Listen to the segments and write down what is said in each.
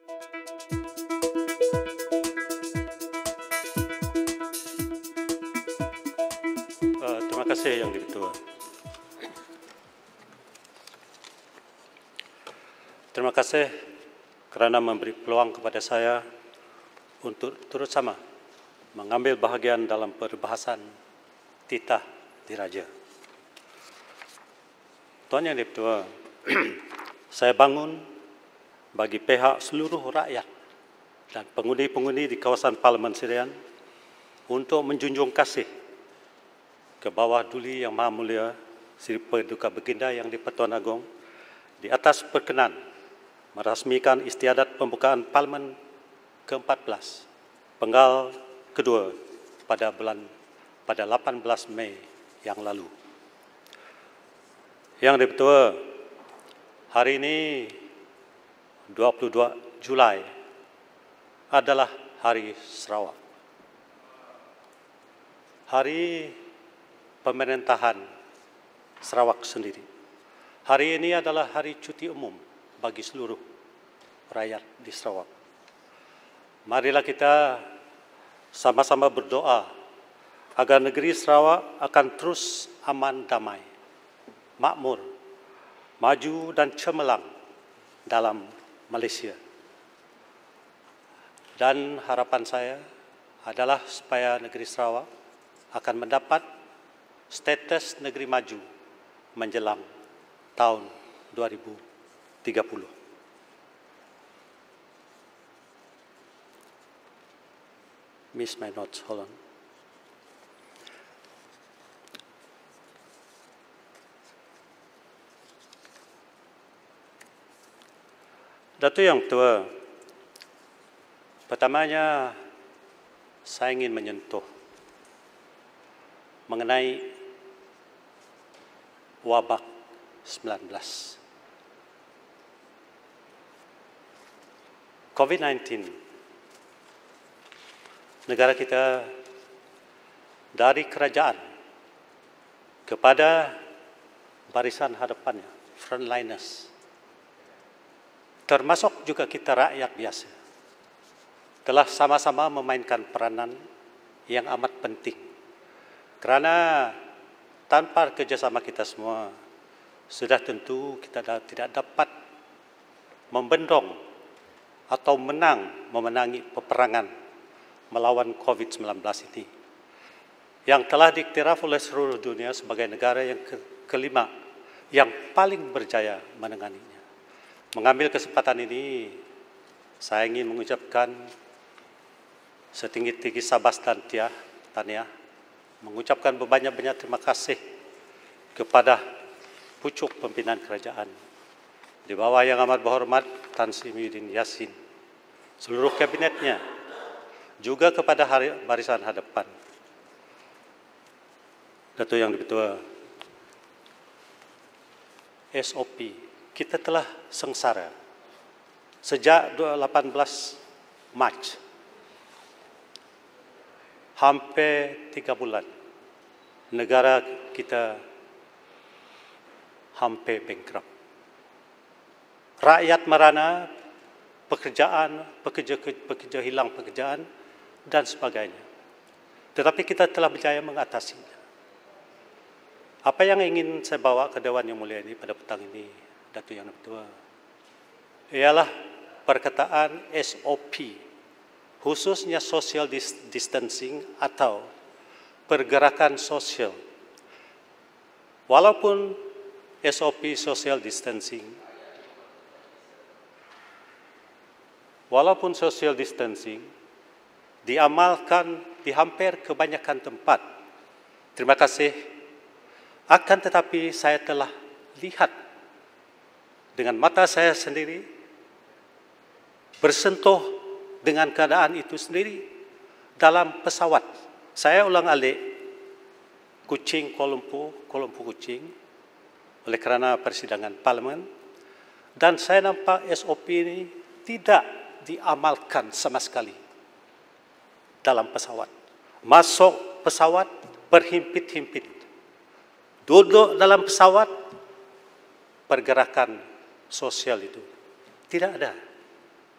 Terima kasih Yang Di-Ketua. Terima kasih kerana memberi peluang kepada saya untuk turut sama mengambil bahagian dalam perbahasan titah diraja. Tuan Yang Di-Ketua, saya bangun bagi pihak seluruh rakyat dan pengundi-pengundi di kawasan Parlimen Serian untuk menjunjung kasih ke bawah Duli Yang Maha Mulia Sri Paduka Baginda Yang di-Pertuan Agong di atas perkenan merasmikan istiadat pembukaan Parlimen ke-14 Penggal kedua pada 18 Mei yang lalu. Yang Di-Ketua, hari ini 22 Julai adalah Hari Sarawak. Hari pemerintahan Sarawak sendiri. Hari ini adalah hari cuti umum bagi seluruh rakyat di Sarawak. Marilah kita sama-sama berdoa agar negeri Sarawak akan terus aman damai, makmur, maju dan cemerlang dalam Malaysia. Dan harapan saya adalah supaya negeri Sarawak akan mendapat status negeri maju menjelang tahun 2030. Miss my notes, hold on. Datuk Yang Tua, pertamanya saya ingin menyentuh mengenai wabak 19. COVID-19, negara kita dari kerajaan kepada barisan hadapannya, frontliners, termasuk juga kita rakyat biasa, telah sama-sama memainkan peranan yang amat penting. Kerana tanpa kerjasama kita semua, sudah tentu kita tidak dapat membendung atau memenangi peperangan melawan COVID-19 ini, yang telah diiktiraf oleh seluruh dunia sebagai negara yang kelima yang paling berjaya menanganinya. Mengambil kesempatan ini, saya ingin mengucapkan setinggi-tinggi sabas dan tahniah, mengucapkan berbanyak-banyak terima kasih kepada pucuk pimpinan kerajaan di bawah Yang Amat Berhormat Tan Sri Muhyiddin Yassin, seluruh kabinetnya, juga kepada barisan hadapan. Datuk Yang Di-Ketua, SOP kita telah sengsara sejak 18 Mac, hampir 3 bulan, negara kita hampir bankrupt. Rakyat merana, pekerja hilang pekerjaan dan sebagainya. Tetapi kita telah berjaya mengatasinya. Apa yang ingin saya bawa ke Dewan Yang Mulia ini pada petang ini, Datuk Yang Di-Ketua, ialah perkataan SOP, khususnya social distancing atau pergerakan sosial. Walaupun SOP social distancing, diamalkan di hampir kebanyakan tempat, terima kasih, akan tetapi saya telah lihat dengan mata saya sendiri, bersentuh dengan keadaan itu sendiri dalam pesawat. Saya ulang-alik Kuching Kuala Lumpur Kuching oleh kerana persidangan Parlimen, dan saya nampak SOP ini tidak diamalkan sama sekali dalam pesawat. Masuk pesawat berhimpit-himpit, duduk dalam pesawat, pergerakan sosial itu tidak ada.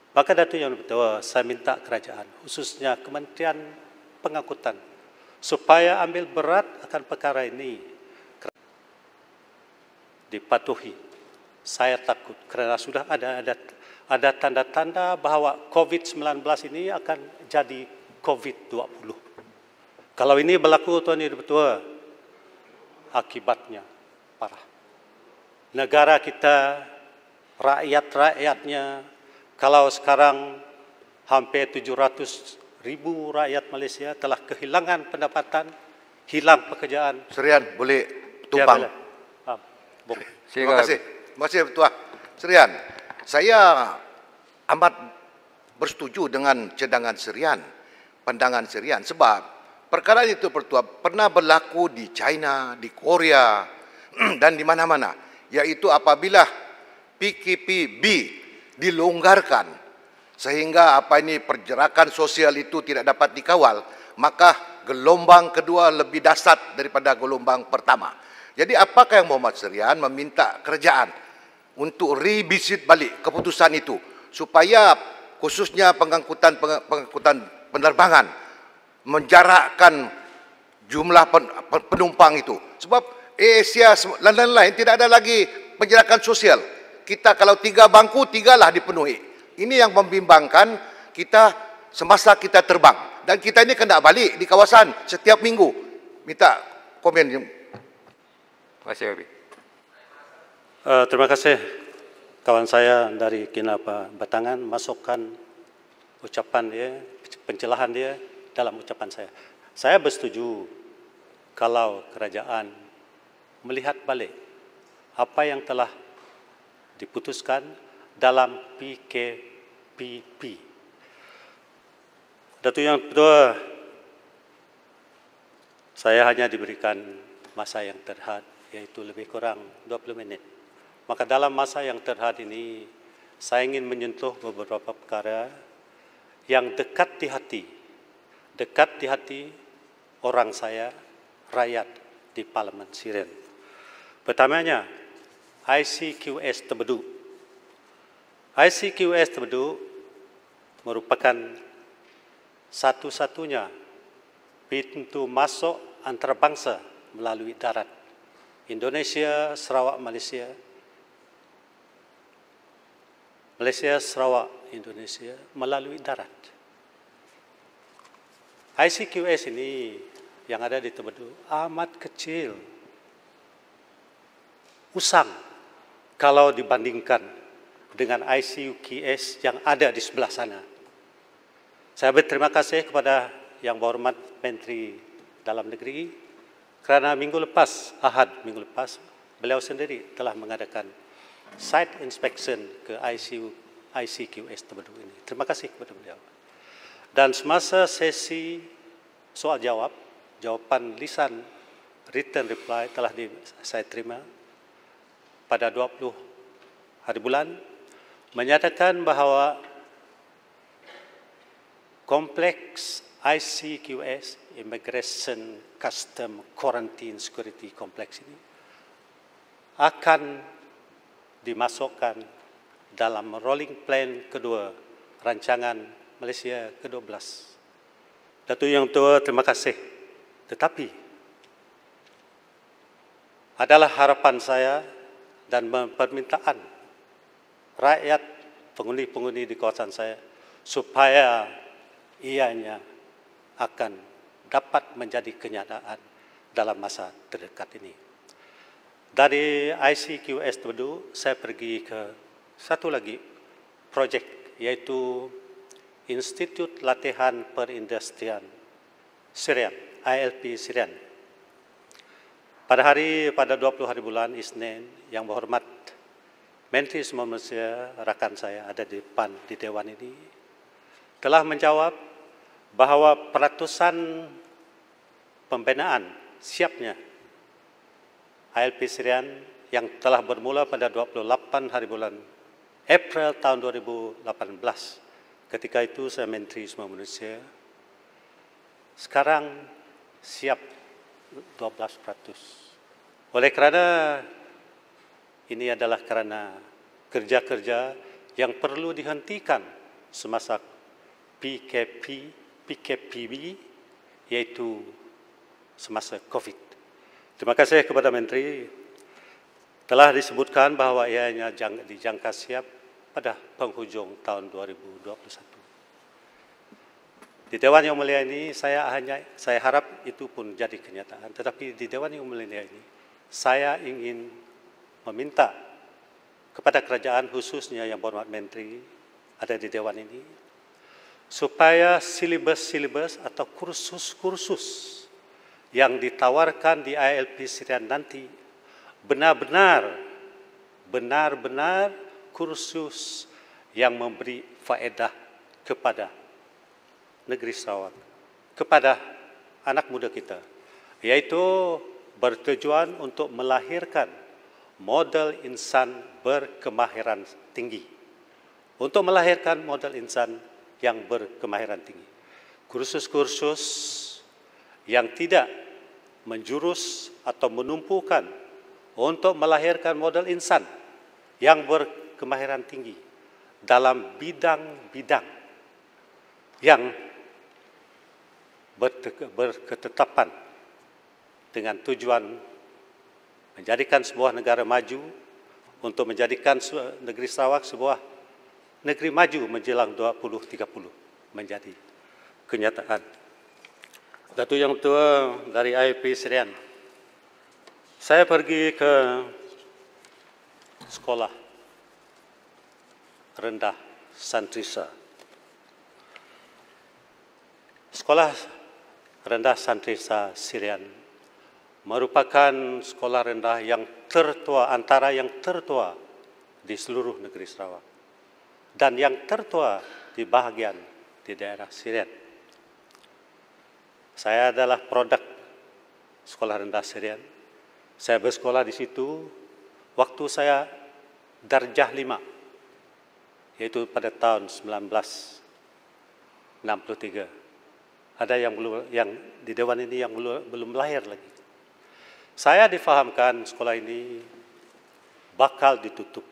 Maka Datuk Yang Dipertua, saya minta kerajaan, khususnya Kementerian Pengangkutan, supaya ambil berat akan perkara ini. Dipatuhi. Saya takut kerana sudah ada tanda-tanda bahawa COVID-19 ini akan jadi COVID-20. Kalau ini berlaku, Tuan Yang Dipertua, akibatnya parah. Negara kita, rakyat-rakyatnya, kalau sekarang hampir 700,000 rakyat Malaysia telah kehilangan pendapatan, hilang pekerjaan. Serian, boleh tumpang. Terima kasih. Terima kasih, Ketua. Serian, saya amat bersetuju dengan cadangan Serian, pandangan Serian. Sebab perkara itu, Ketua, pernah berlaku di China, di Korea, dan di mana-mana. Iaitu apabila PKPB dilonggarkan sehingga pergerakan sosial itu tidak dapat dikawal, maka gelombang kedua lebih dahsyat daripada gelombang pertama. Jadi apakah yang Muhammad Serian meminta kerajaan untuk revisit balik keputusan itu supaya khususnya pengangkutan penerbangan menjarakkan jumlah penumpang itu. Sebab Asia dan lain-lain tidak ada lagi penjarakan sosial. Kita kalau 3 bangku, 3 lah dipenuhi. Ini yang membimbangkan kita semasa kita terbang. Dan kita ini kena balik di kawasan setiap minggu. Minta komen. Terima kasih, Habib. Terima kasih kawan saya dari Kinapa Batangan masukkan ucapan dia, pencelahan dia dalam ucapan saya. Saya bersetuju kalau kerajaan melihat balik apa yang telah diputuskan dalam PKPP. Datuk Yang Dipertua, saya hanya diberikan masa yang terhad, yaitu lebih kurang 20 minit. Maka dalam masa yang terhad ini, saya ingin menyentuh beberapa perkara yang dekat di hati orang saya, rakyat di Parlimen Serian. Pertamanya, ICQS Tebedu. ICQS Tebedu merupakan satu-satunya pintu masuk antarabangsa melalui darat. Indonesia, Sarawak, Malaysia. Malaysia, Sarawak, Indonesia melalui darat. ICQS ini yang ada di Tebedu amat kecil, usang kalau dibandingkan dengan ICQS yang ada di sebelah sana. Saya berterima kasih kepada Yang Berhormat Menteri Dalam Negeri kerana minggu lepas, minggu lepas, beliau sendiri telah mengadakan site inspection ke ICQS Tebedu ini. Terima kasih kepada beliau. Dan semasa sesi soal jawab, jawapan lisan written reply telah saya terima pada 20 hari bulan, menyatakan bahawa kompleks ICQS, Immigration Custom Quarantine Security Complex ini akan dimasukkan dalam rolling plan kedua rancangan Malaysia ke-12. Datuk Yang Tua, terima kasih. Tetapi adalah harapan saya dan permintaan rakyat penghuni-penghuni di kawasan saya supaya ianya akan dapat menjadi kenyataan dalam masa terdekat ini. Dari ICQS Tebedu, saya pergi ke satu lagi projek, iaitu Institut Latihan Perindustrian Serian, ILP Serian. Pada 20 hari bulan Isnin, Yang Berhormat Menteri Semua Malaysia, rakan saya ada di depan di Dewan ini, telah menjawab bahawa peratusan pembinaan siapnya ILP Serian yang telah bermula pada 28 hari bulan April tahun 2018. Ketika itu saya Menteri Semua Malaysia. Sekarang siap 12%. Oleh kerana ini adalah kerana kerja-kerja yang perlu dihentikan semasa PKPB, yaitu semasa COVID. Terima kasih kepada Menteri. Telah disebutkan bahawa ianya dijangka siap pada penghujung tahun 2021. Di Dewan Yang Mulia ini saya harap itu pun jadi kenyataan. Tetapi di Dewan Yang Mulia ini saya ingin meminta kepada kerajaan, khususnya yang berhormat Menteri ada di Dewan ini, supaya silibus atau kursus-kursus yang ditawarkan di ILP Serian nanti benar-benar kursus yang memberi faedah kepada negeri Sarawak, kepada anak muda kita, yaitu bertujuan untuk melahirkan model insan berkemahiran tinggi. Untuk melahirkan model insan yang berkemahiran tinggi. Kursus-kursus yang tidak menjurus atau menumpukan untuk melahirkan model insan yang berkemahiran tinggi dalam bidang-bidang yang berketetapan dengan tujuan menjadikan sebuah negara maju, untuk menjadikan negeri Sarawak sebuah negeri maju menjelang 2030 menjadi kenyataan. Datuk Yang Tua dari ILP Serian, saya pergi ke sekolah rendah Santrisa. Sekolah rendah Santrisa Serian merupakan sekolah rendah yang tertua, antara yang tertua di seluruh negeri Sarawak dan yang tertua di bahagian di daerah Serian. Saya adalah produk sekolah rendah Serian. Saya bersekolah di situ waktu saya darjah 5, yaitu pada tahun 1963. Ada yang di Dewan ini yang belum lahir lagi. Saya difahamkan sekolah ini bakal ditutup.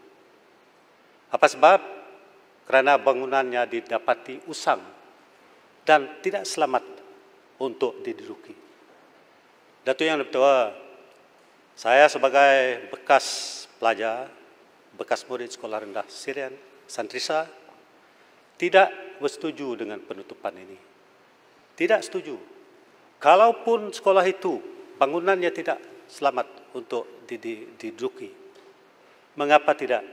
Apa sebab? Kerana bangunannya didapati usang dan tidak selamat untuk diduduki. Datuk Yang Tua, saya sebagai bekas pelajar, bekas murid sekolah rendah Serian Santrisa, tidak bersetuju dengan penutupan ini. Tidak setuju. Kalaupun sekolah itu bangunannya tidak selamat untuk diduduki, mengapa tidak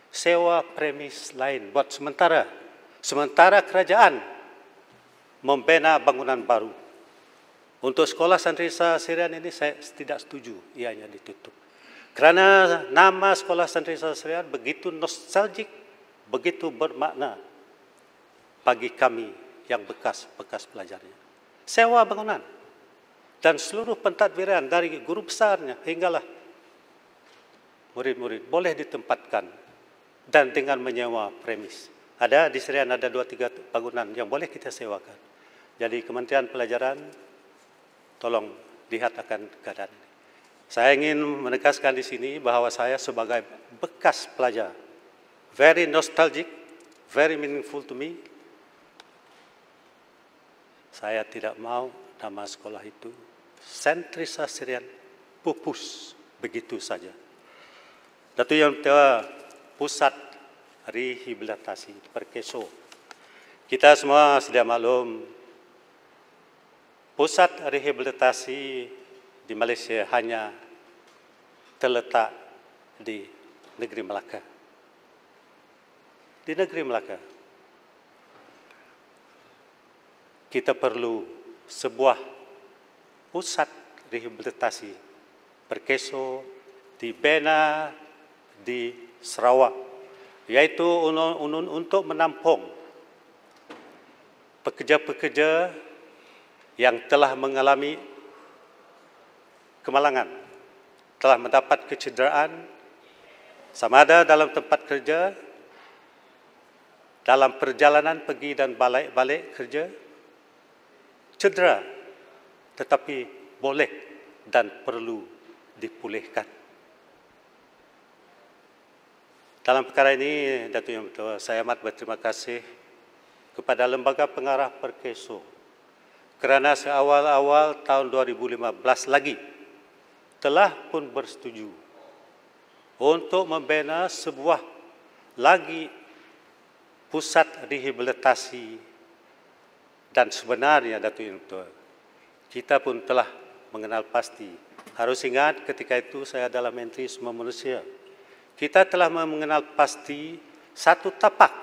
sewa premis lain buat sementara kerajaan membina bangunan baru. Untuk sekolah Santrisa Serian ini saya tidak setuju ianya ditutup. Kerana nama sekolah Santrisa Serian begitu nostalgik, begitu bermakna bagi kami yang bekas pelajarnya. Sewa bangunan dan seluruh pentadbiran dari guru besarnya hinggalah murid-murid boleh ditempatkan dan dengan menyewa premis. Ada di Serian ada 2-3 bangunan yang boleh kita sewakan. Jadi Kementerian Pelajaran tolong lihat akan keadaan ini. Saya ingin menegaskan di sini bahawa saya sebagai bekas pelajar, very nostalgic, very meaningful to me. Saya tidak mau nama sekolah itu Santrisa Serian pupus begitu saja. Datuk Yang Tua, pusat rehabilitasi Perkeso. Kita semua sudah maklum, pusat rehabilitasi di Malaysia hanya terletak di negeri Melaka. Di negeri Melaka. Kita perlu sebuah pusat rehabilitasi Perkeso dibina di Sarawak, yaitu untuk menampung pekerja-pekerja yang telah mengalami kemalangan, telah mendapat kecederaan, sama ada dalam tempat kerja, dalam perjalanan pergi dan balik kerja, cedera, tetapi boleh dan perlu dipulihkan. dalam perkara ini, Datuk Yang Ketua, saya amat berterima kasih kepada Lembaga Pengarah Perkeso kerana seawal-awal tahun 2015 lagi telah pun bersetuju untuk membina sebuah lagi pusat rehabilitasi. Dan sebenarnya, Datuk Yang Ketua, kita pun telah mengenal pasti. Harus ingat ketika itu saya adalah Menteri Sumber Manusia. Kita telah mengenal pasti satu tapak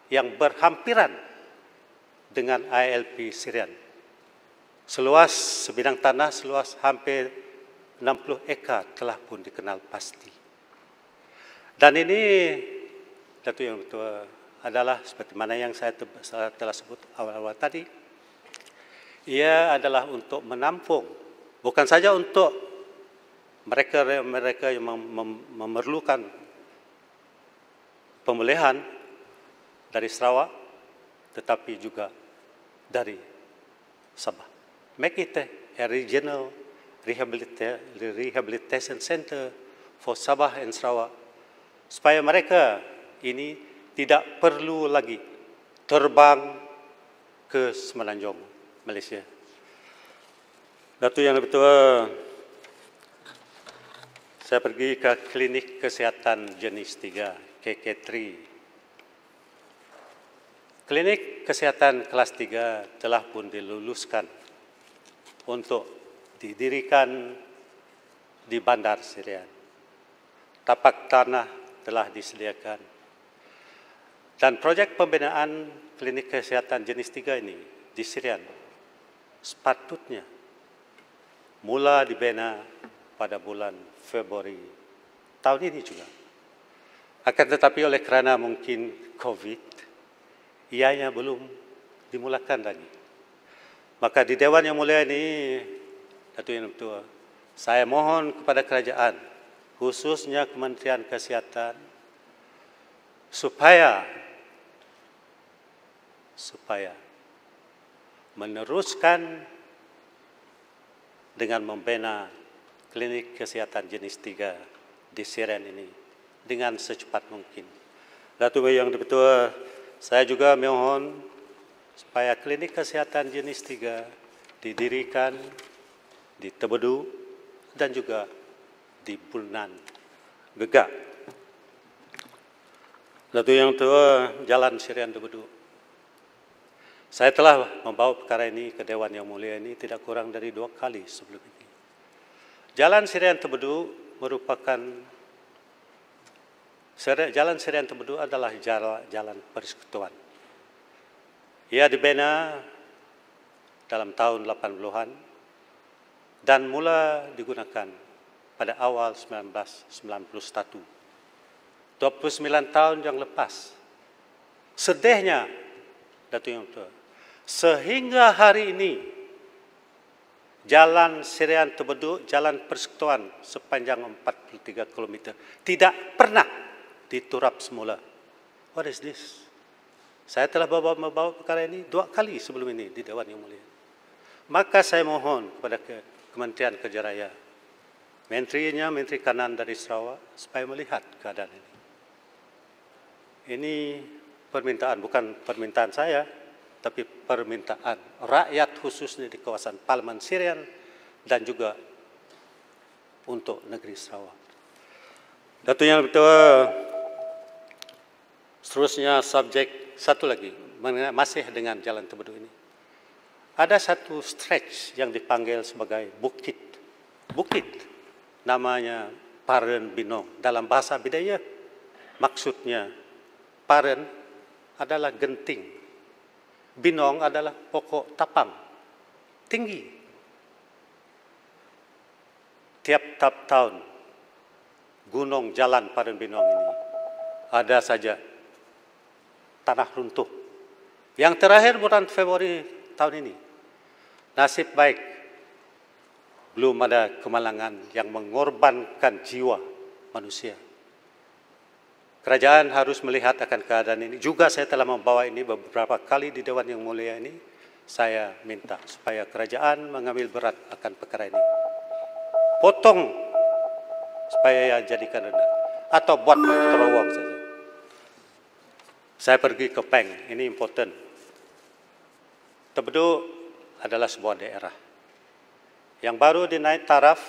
yang berhampiran dengan ILP Serian. Seluas sebidang tanah seluas hampir 60 ekar telah pun dikenal pasti. Dan ini, Datuk Yang Ketua, adalah seperti mana yang saya telah sebut awal-awal tadi. Ia adalah untuk menampung, bukan saja untuk mereka yang memerlukan pemulihan dari Sarawak, tetapi juga dari Sabah. Make it a regional rehabilitation center for Sabah and Sarawak, supaya mereka ini tidak perlu lagi terbang ke Semenanjung, Malaysia. Datuk Yang Ketua, saya pergi ke klinik kesihatan jenis 3, KK3. Klinik kesihatan kelas 3 telah pun diluluskan untuk didirikan di Bandar Serian. Tapak tanah telah disediakan. Dan projek pembinaan klinik kesihatan jenis 3 ini di Serian sepatutnya mula dibina pada bulan Februari tahun ini juga. Akan tetapi oleh kerana mungkin COVID, ianya belum dimulakan lagi. Maka di Dewan Yang Mulia ini, Datuk Yang Ketua, saya mohon kepada kerajaan, khususnya Kementerian Kesihatan, supaya meneruskan dengan membina klinik kesihatan jenis 3 di Serian ini dengan secepat mungkin. Datuk Yang Ketua, saya juga mohon supaya klinik kesihatan jenis 3 didirikan di Tebedu dan juga di Bunan Gegak. Datuk Yang Ketua, Jalan Serian Tebedu. Saya telah membawa perkara ini ke Dewan Yang Mulia ini tidak kurang dari 2 kali sebelum ini. Jalan Serian Tebedu merupakan Jalan Serian Tebedu adalah jalan persekutuan. Ia dibina dalam tahun 80-an dan mula digunakan pada awal 1991. 29 tahun yang lepas. Sedihnya, Datuk Yang Ketua, sehingga hari ini Jalan Serian Tebedu, jalan persekutuan sepanjang 43 km, tidak pernah diturap semula. What is this? Saya telah membawa perkara ini 2 kali sebelum ini di Dewan Yang Mulia. Maka saya mohon kepada Kementerian Kerja Raya, menterinya, Menteri Kanan dari Sarawak, supaya melihat keadaan ini. Ini permintaan, bukan permintaan saya, tapi permintaan rakyat khususnya di kawasan Parlimen Serian dan juga untuk negeri Sarawak. Datuk Yang Ketua, seterusnya subjek satu lagi, masih dengan Jalan Tebedu ini. Ada satu stretch yang dipanggil sebagai bukit. Bukit namanya Paren Binong. Dalam bahasa Bidayah, maksudnya Paren adalah genting. Binong adalah pokok tapang, tinggi. Tiap tahun, gunung jalan Paren Binong ini ada saja tanah runtuh. Yang terakhir bulan Februari tahun ini, nasib baik belum ada kemalangan yang mengorbankan jiwa manusia. Kerajaan harus melihat akan keadaan ini. Juga saya telah membawa ini beberapa kali di Dewan Yang Mulia ini. Saya minta supaya kerajaan mengambil berat akan perkara ini. Potong supaya jadikan rendah. Atau buat terowong saja. Saya pergi ke bank, ini important. Tebeduk adalah sebuah daerah yang baru dinaik taraf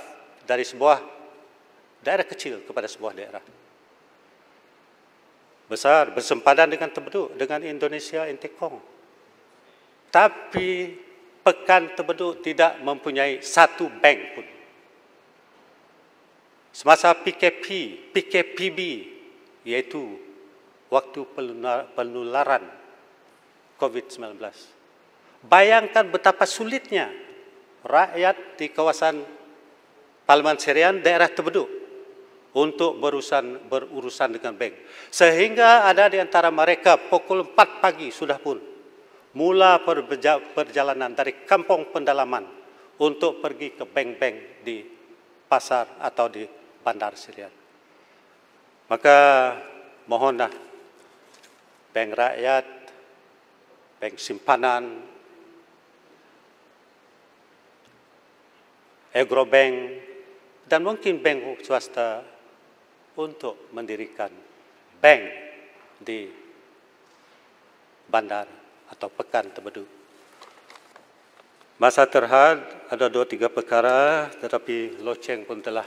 dari sebuah daerah kecil kepada sebuah daerah besar, bersempadan dengan Tebeduk, dengan Indonesia Intikong. Tapi Pekan Tebeduk tidak mempunyai satu bank pun. Semasa PKPB, iaitu waktu penularan COVID-19. Bayangkan betapa sulitnya rakyat di kawasan Palman Serian, daerah Tebeduk, untuk berurusan dengan bank. Sehingga ada di antara mereka pukul 4 pagi sudah pun mula perjalanan dari kampung pendalaman untuk pergi ke bank-bank di pasar atau di Bandar Serian. Maka mohonlah bank rakyat, bank simpanan, agrobank, dan mungkin bank swasta untuk mendirikan bank di bandar atau Pekan Tebeduk. Masa terhad ada 2-3 perkara, tetapi loceng pun telah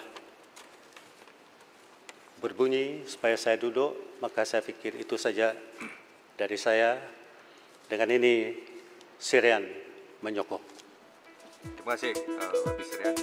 berbunyi supaya saya duduk, maka saya fikir itu saja dari saya. Dengan ini Serian menyokong. Terima kasih, Habib Serian.